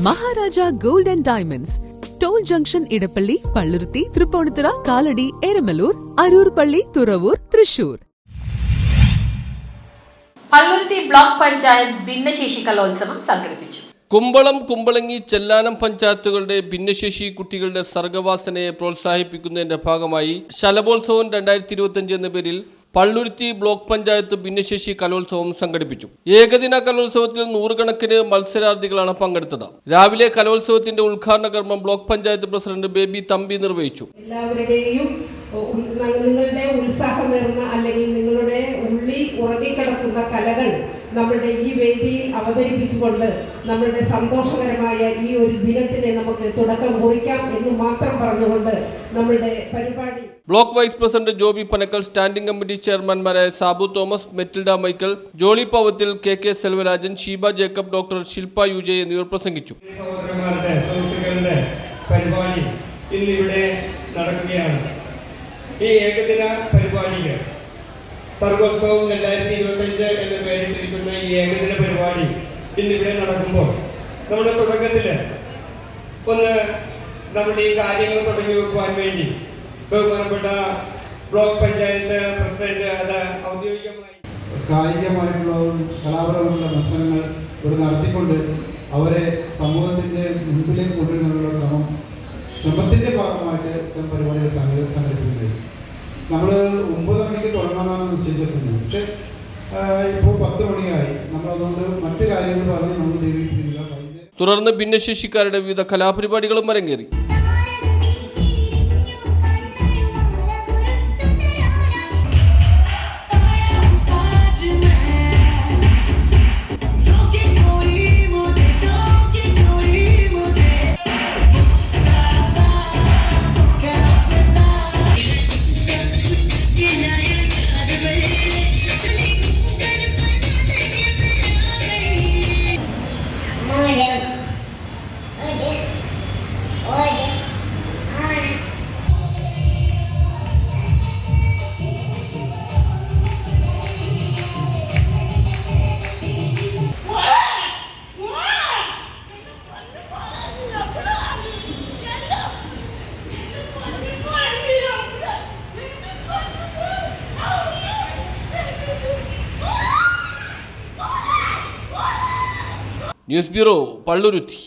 Maharaja gold and diamonds, toll junction, Edappally, Palluruthy, Tripunithura, Kalady, Eramalloor, Aroor Palli, Thuravoor, Thrissur. Palluruthy block panchayat ഭിന്നശേഷി കലോത്സവം സംഘടിപ്പിച്ചു. കുമ്പളം, കുമ്പളങ്ങി, ചെല്ലാനം പഞ്ചായത്തുകളുടെ ഭിന്നശേഷി കുട്ടികളുടെ സർഗവാസനയെ പ്രോത്സാഹിപ്പിക്കുന്നതിന്റെ ഭാഗമായി ശലഭോത്സവം 2025 എന്ന പേരിൽ പള്ളുരുത്തി ബ്ലോക്ക് പഞ്ചായത്ത് ഭിന്നശേഷി കലോത്സവം സംഘടിപ്പിച്ചു. ഏകദിന കലോത്സവത്തിൽ 100 കണക്കിന് മത്സരാർത്ഥികളാണ് പങ്കെടുത്തത്. രാവിലെ കലോത്സവത്തിന്റെ ഉദ്ഘാടന കർമ്മം block panchayat president baby Thampi നിർവഹിച്ചു. എല്ലാവരുടെയും നിങ്ങളുടെ ഉത്സാഹമേറുന്ന അല്ലെങ്കിൽ നിങ്ങളുടെ ഉള്ളിൽ ഉറങ്ങിക്കിടക്കുന്ന കലകൾ നമ്മുടെ ഈ വേദിയിൽ അവതരിപ്പിച്ചുകൊണ്ട് നമ്മുടെ സന്തോഷകരമായ ഈ ഒരു ദിനത്തിന് നമുക്ക് തുടക്കം കുറിക്കാം എന്ന് മാത്രം പറഞ്ഞുകൊണ്ട് നമ്മുടെ പരിപാടി block vice president Jobi Panakkal, standing committee ചെയർമാൻമാരായ Sabu Thomas, Metilda Michael, Jolly Pavathil, K Selvarajan, Sheeba Jacob, doctor Shilpa U J എന്നിവർ പ്രസംഗിച്ചു. പരിപാടി ഇന്നിവിടെ നടക്കുകയാണ്. ഈ ഏകദിന പരിപാടിക്ക് സർഗോത്സവം 2025 എന്ന പേരിട്ടിരിക്കുന്ന ഈ ഏകദിന പരിപാടി ഇന്നിവിടെ നടക്കുമ്പോൾ നമ്മുടെ തുടക്കത്തിൽ ഒന്ന് നമ്മുടെ ഈ കാര്യങ്ങൾ തുടങ്ങി വെക്കുവാൻ വേണ്ടി ബഹുമാനപ്പെട്ട ബ്ലോക്ക് പഞ്ചായത്ത് പ്രസിഡന്റ് അത് ഔദ്യോഗികമായി കായികമായിട്ടുള്ള കലാപരമായിട്ടുള്ള മത്സരങ്ങൾ ഇവിടെ നടത്തിക്കൊണ്ട് അവരെ സമൂഹത്തിന്റെ മുൻപിലേക്ക് കൊണ്ടുവരുന്നതിനുള്ള ശ്രമത്തിന്റെ ഭാഗമായിട്ട് പരിപാടികൾ സംഘടിപ്പിക്കുന്നത്. നമ്മൾ 9 മണിക്ക് തുടങ്ങാനാണ് നിശ്ചയിച്ചിരുന്നത്. പക്ഷെ ഇപ്പോൾ 10 മണിയായി. നമ്മൾ അതുകൊണ്ട് മറ്റു കാര്യങ്ങൾ പറഞ്ഞ് നമ്മൾ ദേവിപ്പിക്കുന്നില്ല. തുടർന്ന് ഭിന്നശേഷിക്കാരുടെ വിവിധ കലാപരിപാടികളും അരങ്ങേറി. News bureau, Palluruthy.